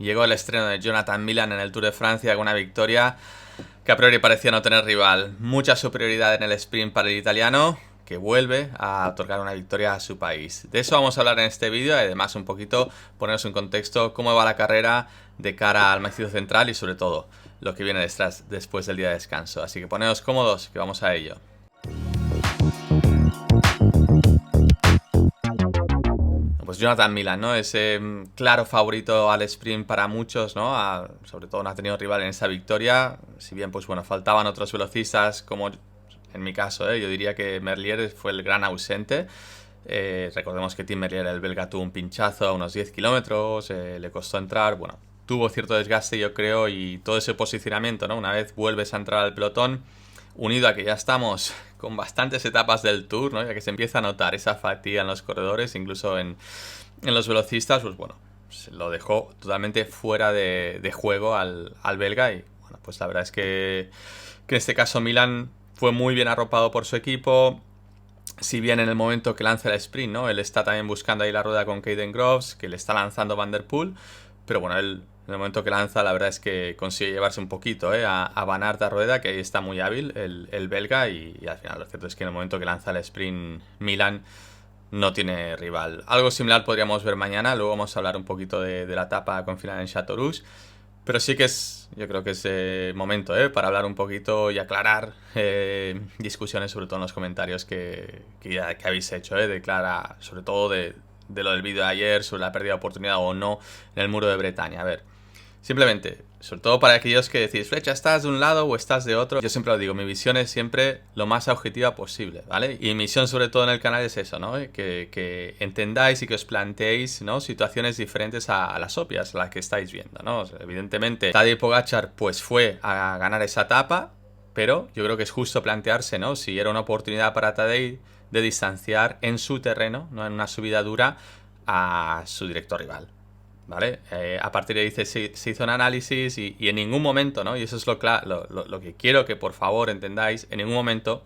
llegó el estreno de Jonathan Milan en el Tour de Francia con una victoria que a priori parecía no tener rival. Mucha superioridad en el sprint para el italiano, que vuelve a otorgar una victoria a su país. De eso vamos a hablar en este vídeo y además un poquito ponernos en contexto cómo va la carrera de cara al macizo central y sobre todo lo que viene después del día de descanso. Así que poneos cómodos que vamos a ello. Pues Jonathan Milan, ¿no? Ese claro favorito al sprint para muchos, ¿no? Sobre todo no ha tenido rival en esa victoria. Si bien, pues bueno, faltaban otros velocistas, como en mi caso, yo diría que Merlier fue el gran ausente. Recordemos que Tim Merlier, el belga, tuvo un pinchazo a unos 10 kilómetros, le costó entrar, bueno, tuvo cierto desgaste, yo creo, y todo ese posicionamiento, ¿no? Una vez vuelves a entrar al pelotón, unido a que ya estamos con bastantes etapas del Tour, ¿no? Ya que se empieza a notar esa fatiga en los corredores, incluso en los velocistas, pues bueno, se lo dejó totalmente fuera de juego al belga. Y bueno, pues la verdad es que en este caso Milan fue muy bien arropado por su equipo. Si bien en el momento que lanza el sprint, ¿no? Él está también buscando ahí la rueda con Caden Groves, que le está lanzando Van der Poel, pero bueno, él en el momento que lanza, la verdad es que consigue llevarse un poquito a Van Aert a rueda, que ahí está muy hábil el belga, y al final lo cierto es que en el momento que lanza el sprint Milan no tiene rival. Algo similar podríamos ver mañana, luego vamos a hablar un poquito de la etapa con final en Châteaurouge, pero sí que yo creo que es momento para hablar un poquito y aclarar discusiones, sobre todo en los comentarios que habéis hecho, sobre todo de lo del vídeo de ayer, sobre la pérdida de oportunidad o no en el Muro de Bretaña. A ver, simplemente, sobre todo para aquellos que decís, Flecha, ¿estás de un lado o estás de otro? Yo siempre lo digo, mi visión es siempre lo más objetiva posible, ¿vale? Y mi misión sobre todo en el canal es eso, ¿no? Que entendáis y que os planteéis, ¿no? Situaciones diferentes a las obvias, a las que estáis viendo, ¿no? O sea, evidentemente, Tadej Pogačar pues fue a ganar esa etapa, pero yo creo que es justo plantearse, ¿no? Si era una oportunidad para Tadej de distanciar en su terreno, no en una subida dura, a su directo rival, ¿vale? A partir de ahí se hizo un análisis y en ningún momento, ¿no? Y eso es lo que quiero que por favor entendáis, en ningún momento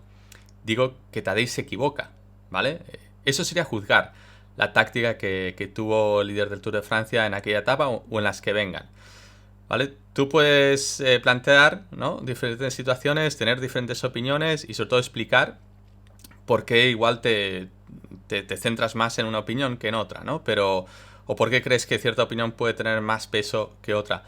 digo que Tadej se equivoca, ¿vale? Eso sería juzgar la táctica que tuvo el líder del Tour de Francia en aquella etapa o en las que vengan, ¿vale? Tú puedes plantear, ¿no? Diferentes situaciones, tener diferentes opiniones y sobre todo explicar por qué igual te centras más en una opinión que en otra, ¿no? O por qué crees que cierta opinión puede tener más peso que otra.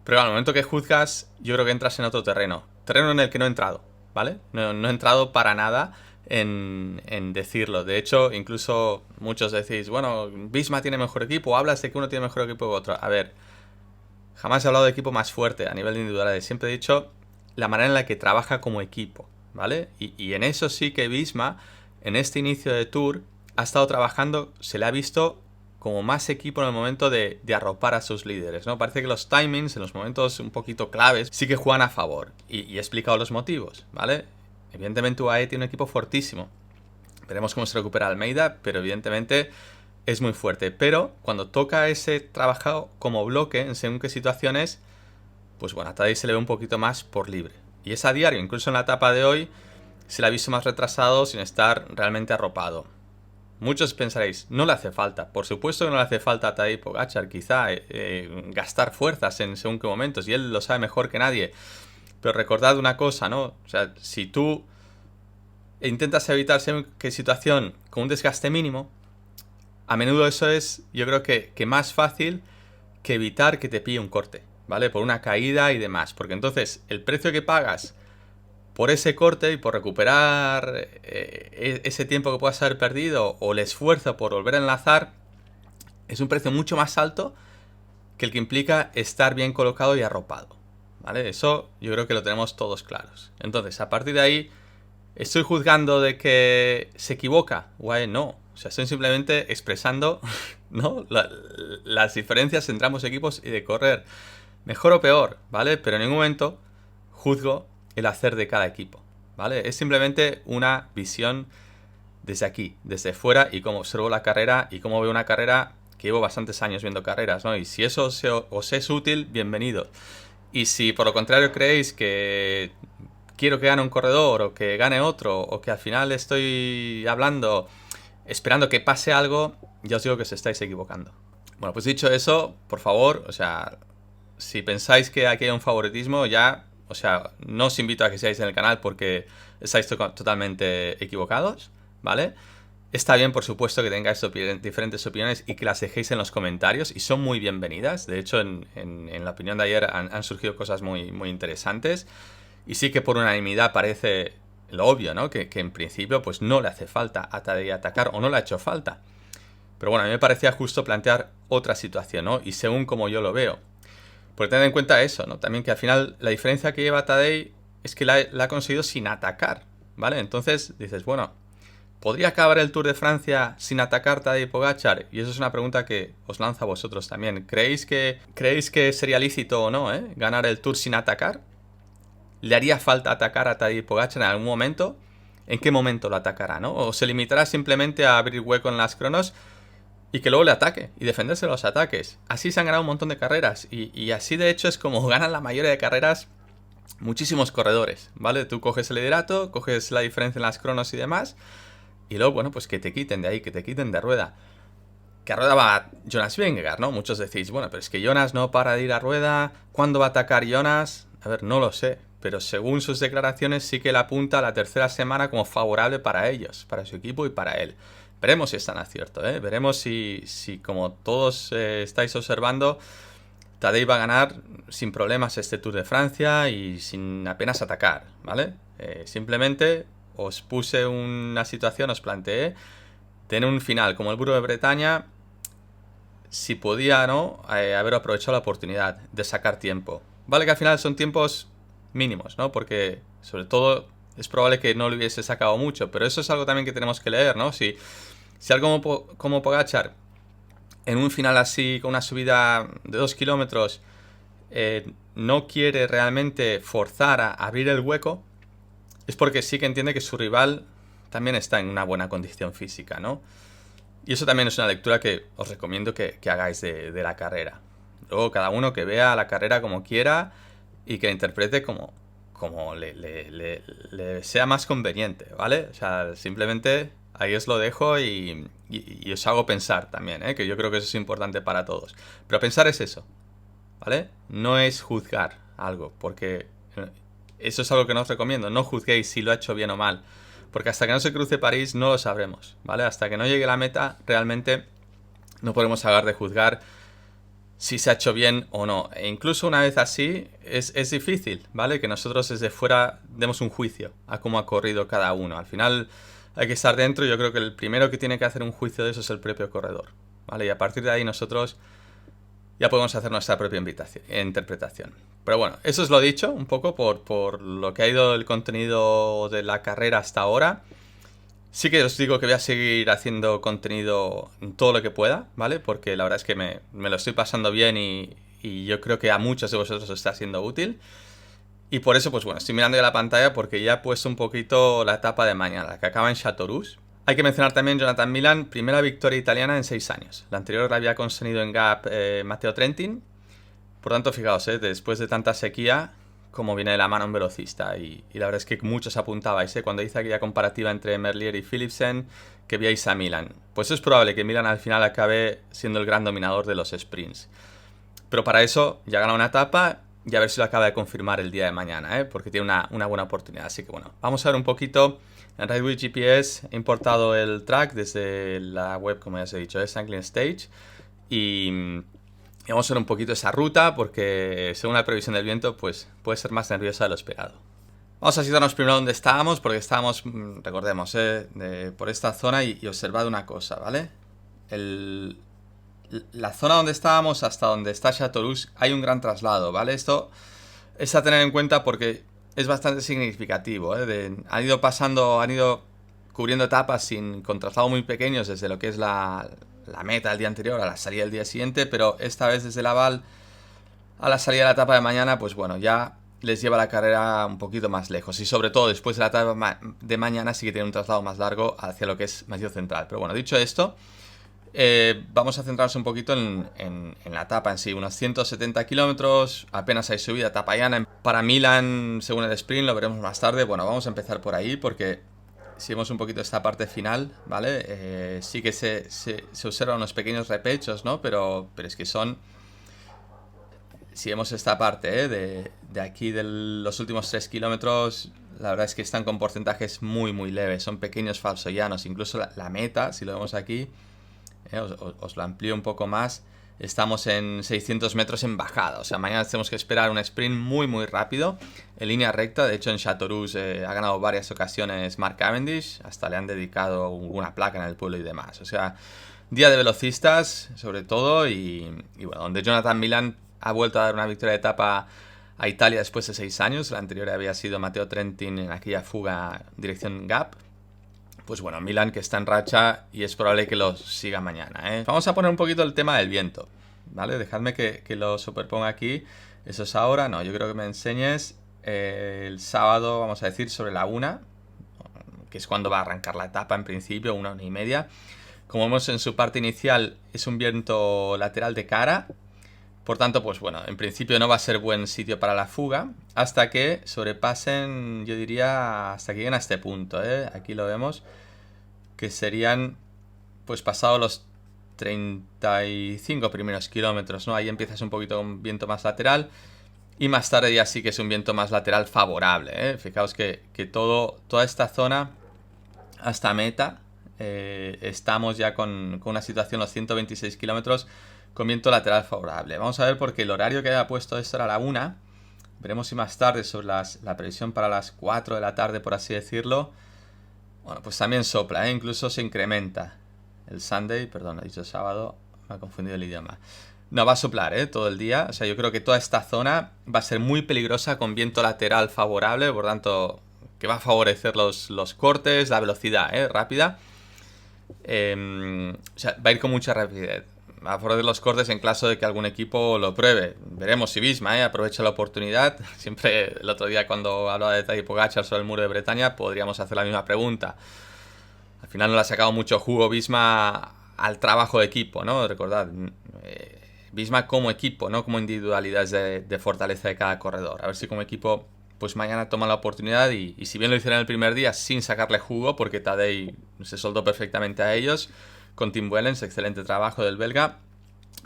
Pero claro, al momento que juzgas, yo creo que entras en otro terreno. Terreno en el que no he entrado, ¿vale? No he entrado para nada en decirlo. De hecho, incluso muchos decís, bueno, Visma tiene mejor equipo, o hablas de que uno tiene mejor equipo que otro. A ver, jamás he hablado de equipo más fuerte a nivel de individualidades. Siempre he dicho la manera en la que trabaja como equipo, ¿vale? Y en eso sí que Visma, en este inicio de Tour, ha estado trabajando, se le ha visto como más equipo en el momento de arropar a sus líderes, ¿no? Parece que los timings, en los momentos un poquito claves, sí que juegan a favor. Y he explicado los motivos, ¿vale? Evidentemente UAE tiene un equipo fortísimo. Veremos cómo se recupera Almeida, pero evidentemente es muy fuerte. Pero cuando toca ese trabajo como bloque, en según qué situaciones, pues bueno, a Tadej se le ve un poquito más por libre. Y es a diario, incluso en la etapa de hoy, se le ha visto más retrasado sin estar realmente arropado. Muchos pensaréis, no le hace falta. Por supuesto que no le hace falta a Tadej Pogačar, quizá gastar fuerzas en según qué momentos, y él lo sabe mejor que nadie. Pero recordad una cosa, ¿no? O sea, si tú intentas evitar según qué situación con un desgaste mínimo, a menudo eso es, yo creo que más fácil que evitar que te pille un corte, ¿vale? Por una caída y demás. Porque entonces el precio que pagas por ese corte y por recuperar ese tiempo que puedas haber perdido o el esfuerzo por volver a enlazar es un precio mucho más alto que el que implica estar bien colocado y arropado, ¿vale? Eso yo creo que lo tenemos todos claros. Entonces, a partir de ahí, ¿estoy juzgando de que se equivoca? Guay, no. O sea, estoy simplemente expresando, ¿no? las diferencias entre ambos equipos y de correr mejor o peor, ¿vale? Pero en ningún momento juzgo el hacer de cada equipo, ¿vale? Es simplemente una visión desde aquí, desde fuera, y cómo observo la carrera y cómo veo una carrera que llevo bastantes años viendo carreras, ¿no? Y si eso os es útil, bienvenidos. Y si por lo contrario creéis que quiero que gane un corredor o que gane otro, o que al final estoy hablando esperando que pase algo, ya os digo que os estáis equivocando. Bueno, pues dicho eso, por favor, o sea, si pensáis que aquí hay un favoritismo, ya, o sea, no os invito a que seáis en el canal porque estáis totalmente equivocados, ¿vale? Está bien, por supuesto, que tengáis diferentes opiniones y que las dejéis en los comentarios, y son muy bienvenidas. De hecho, en la opinión de ayer han surgido cosas muy interesantes, y sí que por unanimidad parece lo obvio, ¿no? Que en principio pues no le hace falta a Tadej atacar, o no le ha hecho falta. Pero bueno, a mí me parecía justo plantear otra situación, ¿no? Y según como yo lo veo. Porque tened en cuenta eso, ¿no? También que al final la diferencia que lleva Tadej es que la ha conseguido sin atacar, ¿vale? Entonces dices, bueno, ¿podría acabar el Tour de Francia sin atacar Tadej Pogačar? Y eso es una pregunta que os lanzo a vosotros también. ¿Creéis que sería lícito o no, ganar el Tour sin atacar? ¿Le haría falta atacar a Tadej Pogačar en algún momento? ¿En qué momento lo atacará, no? ¿O se limitará simplemente a abrir hueco en las cronos y que luego le ataque y defenderse de los ataques? Así se han ganado un montón de carreras, y así de hecho es como ganan la mayoría de carreras muchísimos corredores, ¿vale? Tú coges el liderato, coges la diferencia en las cronos y demás, y luego, bueno, pues que te quiten de ahí, que te quiten de rueda. Que a rueda va Jonas Vingegaard, ¿no? Muchos decís, bueno, pero es que Jonas no para de ir a rueda. ¿Cuándo va a atacar Jonas? A ver, no lo sé, pero según sus declaraciones sí que le apunta a la tercera semana como favorable para ellos, para su equipo y para él. Veremos si es tan acierto, ¿eh? Veremos si como todos estáis observando, Tadej va a ganar sin problemas este Tour de Francia y sin apenas atacar, ¿vale? Simplemente os puse una situación, os planteé, tener un final como el Burgo de Bretaña, si podía, ¿no? Haber aprovechado la oportunidad de sacar tiempo. Vale que al final son tiempos mínimos, ¿no? Porque sobre todo es probable que no le hubiese sacado mucho, pero eso es algo también que tenemos que leer, ¿no? Si algo como Pogačar en un final así, con una subida de 2 kilómetros, no quiere realmente forzar a abrir el hueco, es porque sí que entiende que su rival también está en una buena condición física, ¿no? Y eso también es una lectura que os recomiendo que hagáis de la carrera. Luego cada uno que vea la carrera como quiera y que la interprete como le sea más conveniente, ¿vale? O sea, simplemente ahí os lo dejo y os hago pensar también, ¿eh? Que yo creo que eso es importante para todos. Pero pensar es eso, ¿vale? No es juzgar algo, porque eso es algo que no os recomiendo. No juzguéis si lo ha hecho bien o mal, porque hasta que no se cruce París no lo sabremos, ¿vale? Hasta que no llegue la meta realmente no podemos acabar de juzgar si se ha hecho bien o no. E incluso una vez así es difícil, ¿vale? Que nosotros desde fuera demos un juicio a cómo ha corrido cada uno. Al final hay que estar dentro, y yo creo que el primero que tiene que hacer un juicio de eso es el propio corredor, ¿vale? Y a partir de ahí nosotros ya podemos hacer nuestra propia interpretación. Pero bueno, eso es lo dicho, un poco por lo que ha ido el contenido de la carrera hasta ahora. Sí que os digo que voy a seguir haciendo contenido en todo lo que pueda, ¿vale? Porque la verdad es que me lo estoy pasando bien y yo creo que a muchos de vosotros os está siendo útil. Y por eso, pues bueno, estoy mirando ya la pantalla porque ya he puesto un poquito la etapa de mañana, que acaba en Châteauroux. Hay que mencionar también Jonathan Milan, primera victoria italiana en 6 años. La anterior la había conseguido en Gap Matteo Trentin. Por tanto, fijaos, después de tanta sequía, cómo viene de la mano un velocista. Y la verdad es que muchos apuntabais, cuando hice aquella comparativa entre Merlier y Philipsen, que veíais a Milan. Pues es probable que Milan al final acabe siendo el gran dominador de los sprints. Pero para eso ya gana una etapa y a ver si lo acaba de confirmar el día de mañana, porque tiene una buena oportunidad. Así que bueno, vamos a ver un poquito. En RideWeek GPS he importado el track desde la web, como ya os he dicho, de Cycling Stage. Y vamos a ver un poquito esa ruta, porque según la previsión del viento, pues puede ser más nerviosa de lo esperado. Vamos a situarnos primero donde estábamos, porque estábamos, recordemos, por esta zona y observad una cosa, ¿vale? La zona donde estábamos hasta donde está Châteauroux hay un gran traslado, ¿vale? Esto es a tener en cuenta porque es bastante significativo, han ido cubriendo etapas con traslados muy pequeños desde lo que es la meta del día anterior a la salida del día siguiente, pero esta vez desde Laval a la salida de la etapa de mañana, pues bueno, ya les lleva la carrera un poquito más lejos, y sobre todo después de la etapa de mañana sí que tiene un traslado más largo hacia lo que es Massif Central. Pero bueno, dicho esto, vamos a centrarnos un poquito en la etapa en sí. Unos 170 kilómetros, apenas hay subida, etapa llana. Para Milan, según el sprint, lo veremos más tarde. Bueno, vamos a empezar por ahí porque si vemos un poquito esta parte final, ¿vale? Sí que se observan unos pequeños repechos, ¿no? Pero es que son... Si vemos esta parte, de aquí de los últimos 3 kilómetros, la verdad es que están con porcentajes muy leves, son pequeños falsollanos. Incluso la meta, si lo vemos aquí, os lo amplío un poco más, estamos en 600 metros en bajada. O sea, mañana tenemos que esperar un sprint muy rápido, en línea recta. De hecho, en Châteauroux ha ganado varias ocasiones Mark Cavendish, hasta le han dedicado una placa en el pueblo y demás. O sea, día de velocistas, sobre todo, y bueno, donde Jonathan Milan ha vuelto a dar una victoria de etapa a Italia después de 6 años. La anterior había sido Matteo Trentin en aquella fuga dirección Gap. Pues bueno, Milan que está en racha y es probable que lo siga mañana, ¿eh? Vamos a poner un poquito el tema del viento, ¿vale? Dejadme que lo superponga aquí. Eso es ahora, no, yo creo que me enseñes el sábado, vamos a decir, sobre la 1, que es cuando va a arrancar la etapa en principio, 1:30. Como vemos en su parte inicial, es un viento lateral de cara. Por tanto, pues bueno, en principio no va a ser buen sitio para la fuga hasta que sobrepasen, yo diría, hasta que lleguen a este punto, ¿eh? Aquí lo vemos, que serían, pues pasados los 35 primeros kilómetros, ¿no? Ahí empiezas un poquito con viento más lateral y más tarde ya sí que es un viento más lateral favorable, ¿eh? Fijaos que toda esta zona hasta meta, estamos ya con una situación, los 126 kilómetros, con viento lateral favorable. Vamos a ver, porque el horario que había puesto esto era la 1. Veremos si más tarde, sobre la previsión para las 4 de la tarde, por así decirlo, bueno, pues también sopla, ¿eh? Incluso se incrementa. El Sunday, perdón, he dicho sábado, me ha confundido el idioma. No, va a soplar, ¿eh? Todo el día. O sea, yo creo que toda esta zona va a ser muy peligrosa con viento lateral favorable, por tanto, que va a favorecer los cortes, la velocidad, rápida. O sea, va a ir con mucha rapidez. A favor de los cortes en caso de que algún equipo lo pruebe. Veremos si Visma aprovecha la oportunidad. Siempre el otro día, cuando hablaba de Tadej Pogačar sobre el Muro de Bretaña, podríamos hacer la misma pregunta. Al final no le ha sacado mucho jugo Visma al trabajo de equipo, ¿no? Recordad, Visma como equipo, no como individualidades de fortaleza de cada corredor. A ver si como equipo, pues mañana toma la oportunidad y si bien lo hicieron el primer día sin sacarle jugo, porque Tadej se soldó perfectamente a ellos, con Tim Wellens, excelente trabajo del belga,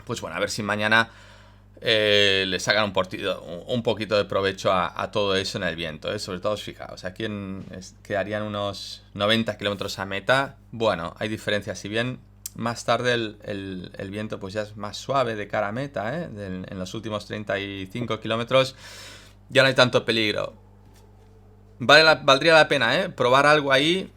pues bueno, a ver si mañana le sacan un poquito de provecho a todo eso en el viento, ¿eh? Sobre todo, fijaos, aquí quedarían unos 90 kilómetros a meta. Bueno, hay diferencias, si bien más tarde el viento pues ya es más suave de cara a meta, ¿eh? En los últimos 35 kilómetros ya no hay tanto peligro. Valdría la pena, probar algo ahí.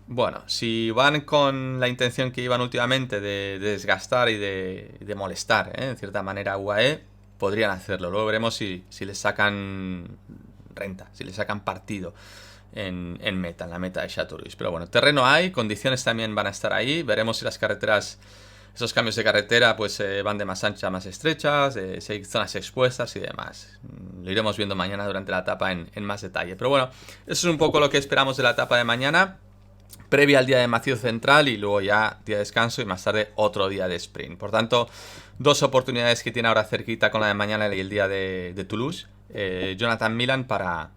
Bueno, si van con la intención que iban últimamente de desgastar y de molestar, en cierta manera, a UAE, podrían hacerlo. Luego veremos si les sacan renta, si les sacan partido en meta, en la meta de Châteauroux. Pero bueno, terreno hay, condiciones también van a estar ahí. Veremos si las carreteras, esos cambios de carretera, pues van de más ancha a más estrechas, si hay zonas expuestas y demás. Lo iremos viendo mañana durante la etapa en más detalle. Pero bueno, eso es un poco lo que esperamos de la etapa de mañana, previa al día de Macizo Central, y luego ya día de descanso y más tarde otro día de sprint. Por tanto, dos oportunidades que tiene ahora cerquita con la de mañana y el día de Toulouse. Jonathan Milan para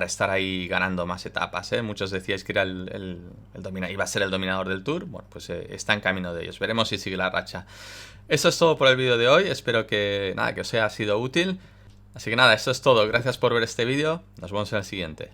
estar ahí ganando más etapas, ¿eh? Muchos decíais que era iba a ser el dominador del Tour. Bueno, pues está en camino de ellos. Veremos si sigue la racha. Eso es todo por el vídeo de hoy. Espero que os haya sido útil. Así que nada, eso es todo. Gracias por ver este vídeo. Nos vemos en el siguiente.